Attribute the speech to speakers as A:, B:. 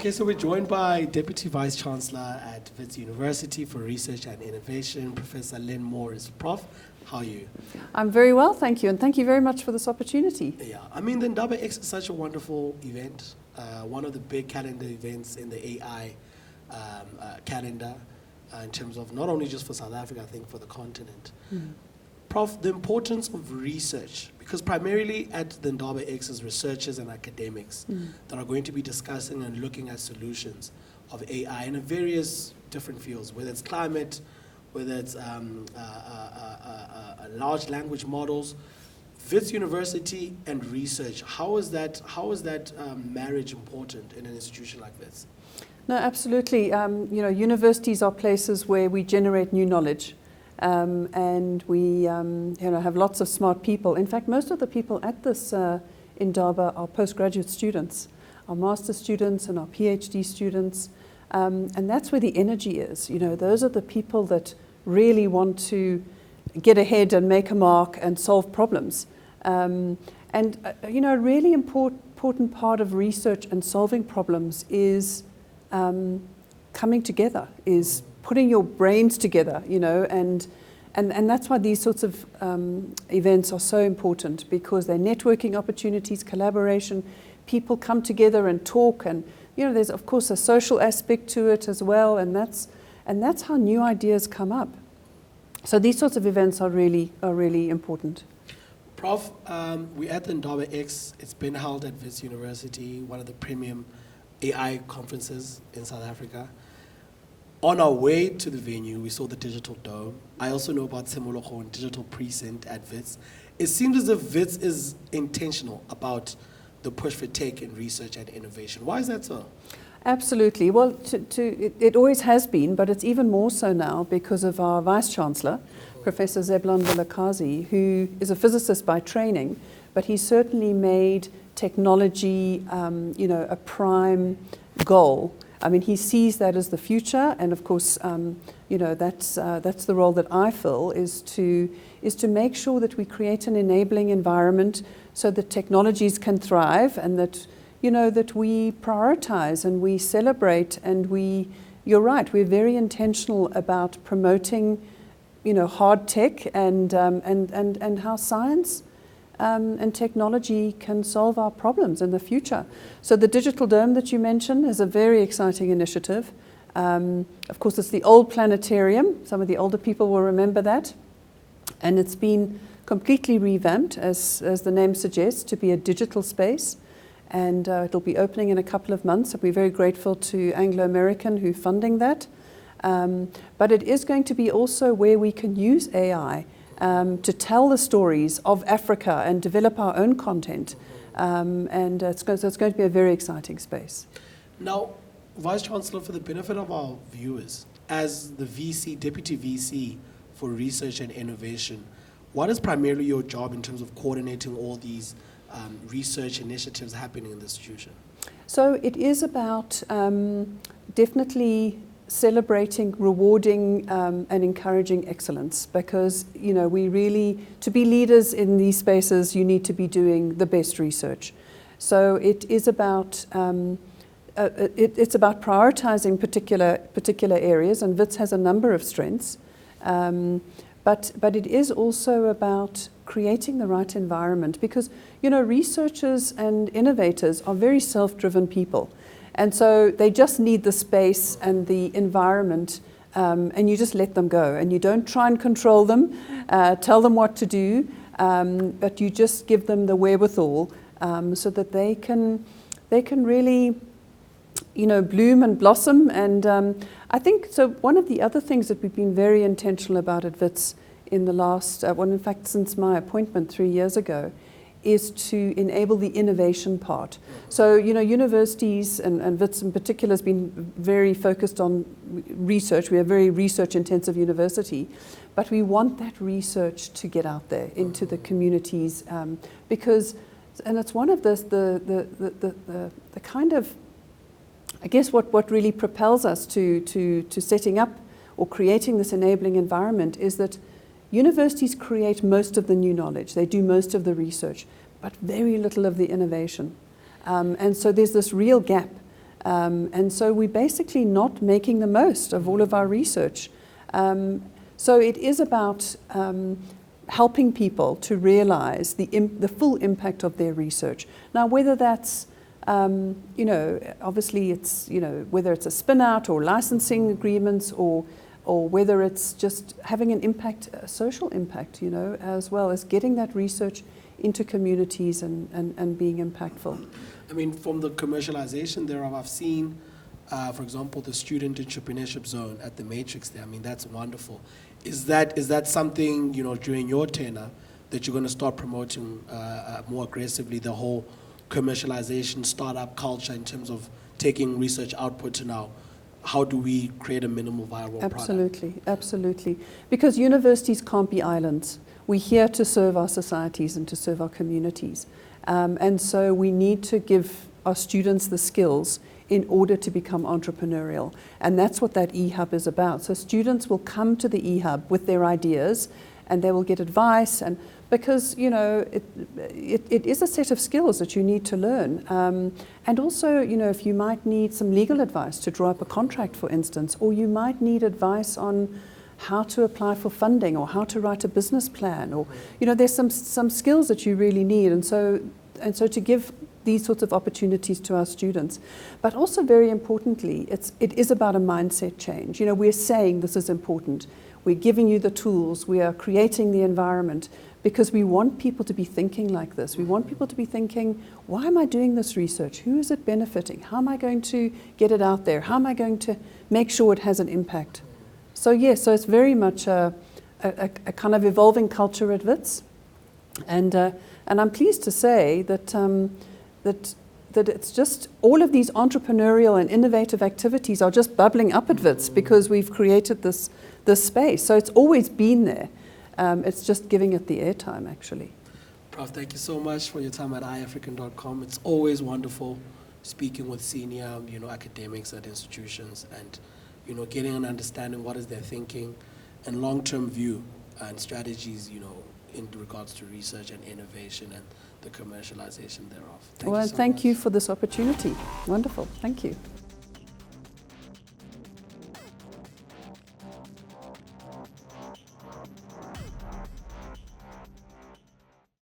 A: Okay, so we're joined by Deputy Vice-Chancellor at Wits University for Research and Innovation, Professor Lynn Morris. Prof, how are you?
B: I'm very well, thank you, and thank you very much for this opportunity.
A: Yeah, I mean, the IndabaX is such a wonderful event, one of the big calendar events in the AI calendar in terms of not only just for South Africa, I think for the continent. Prof, the importance of research, because primarily at the IndabaX is researchers and academics that are going to be discussing and looking at solutions of AI in various different fields, whether it's climate, whether it's large language models. Wits University and research, how is that marriage important in an institution like this?
B: No, absolutely. Universities are places where we generate new knowledge. And we have lots of smart people. In fact, most of the people at this Indaba are postgraduate students, our master's students and our PhD students. And that's where the energy is. You know, those are the people that really want to get ahead and make a mark and solve problems. A really important part of research and solving problems is coming together, is putting your brains together, and that's why these sorts of events are so important, because they're networking opportunities, collaboration, people come together and talk, and there's of course a social aspect to it as well, and that's how new ideas come up. So these sorts of events are really important.
A: Prof, we're at the IndabaX. It's been held at Wits University, one of the premium AI conferences in South Africa. On our way to the venue, we saw the Digital Dome. I also know about Tshimologong Digital Precinct at Wits. It seems as if Wits is intentional about the push for tech and research and innovation. Why is that so?
B: Absolutely. Well, it always has been, but it's even more so now because of our Vice-Chancellor, Professor Vilakazi, who is a physicist by training, but he certainly made technology, a prime goal. I mean, he sees that as the future, and of course, that's the role that I fill, is to make sure that we create an enabling environment so that technologies can thrive, and that that we prioritize and we celebrate, and you're right, we're very intentional about promoting, hard tech and how science and technology can solve our problems in the future. So the Digital Dome that you mentioned is a very exciting initiative. Of course, it's the old planetarium. Some of the older people will remember that. And it's been completely revamped, as the name suggests, to be a digital space. And it'll be opening in a couple of months. So we're very grateful to Anglo American who are funding that. But it is going to be also where we can use AI to tell the stories of Africa and develop our own content. So it's going to be a very exciting space.
A: Now, Vice-Chancellor, for the benefit of our viewers, as the VC, Deputy VC for Research and Innovation, what is primarily your job in terms of coordinating all these research initiatives happening in the institution?
B: So it is about definitely celebrating, rewarding, and encouraging excellence, because we really, to be leaders in these spaces, you need to be doing the best research. So it is about it's about prioritizing particular areas, and Wits has a number of strengths, but it is also about creating the right environment, because researchers and innovators are very self-driven people. And so they just need the space and the environment, and you just let them go. And you don't try and control them, tell them what to do, but you just give them the wherewithal so that they can really, bloom and blossom. And I think, so one of the other things that we've been very intentional about at Wits in the last, in fact, since my appointment 3 years ago, is to enable the innovation part. So, universities and Wits in particular has been very focused on research. We are a very research-intensive university, but we want that research to get out there into the communities, because, and it's one of the kind of, I guess, what really propels us to setting up or creating this enabling environment is that universities create most of the new knowledge. They do most of the research, but very little of the innovation. And so there's this real gap And so we're basically not making the most of all of our research. So it is about helping people to realize the full impact of their research. Now, whether that's, obviously it's, whether it's a spin-out or licensing agreements or whether it's just having an impact, a social impact, as well as getting that research into communities and being impactful.
A: I mean, from the commercialization thereof, I've seen, for example, the student entrepreneurship zone at the Matrix there. I mean, that's wonderful. Is that something, during your tenure that you're going to start promoting more aggressively, the whole commercialization startup culture in terms of taking research output to now? How do we create a minimal viral product?
B: Absolutely. Because universities can't be islands. We're here to serve our societies and to serve our communities. And so we need to give our students the skills in order to become entrepreneurial. And that's what that eHub is about. So students will come to the eHub with their ideas and they will get advice, and because it is a set of skills that you need to learn. And also, if you might need some legal advice to draw up a contract, for instance, or you might need advice on how to apply for funding or how to write a business plan, or there's some skills that you really need. And so to give these sorts of opportunities to our students. But also, very importantly, it is about a mindset change. We're saying this is important. We're giving you the tools. We are creating the environment because we want people to be thinking like this. We want people to be thinking, why am I doing this research? Who is it benefiting? How am I going to get it out there? How am I going to make sure it has an impact? So yes, so it's very much a kind of evolving culture at Wits. And I'm pleased to say that it's just all of these entrepreneurial and innovative activities are just bubbling up at Wits because we've created this space. So it's always been there. It's just giving it the airtime, actually.
A: Prof, thank you so much for your time at iAfrican.com. It's always wonderful speaking with senior, academics at institutions and, getting an understanding what is their thinking and long-term view and strategies, in regards to research and innovation and the commercialization thereof.
B: Thank you for this opportunity. Wonderful. Thank you.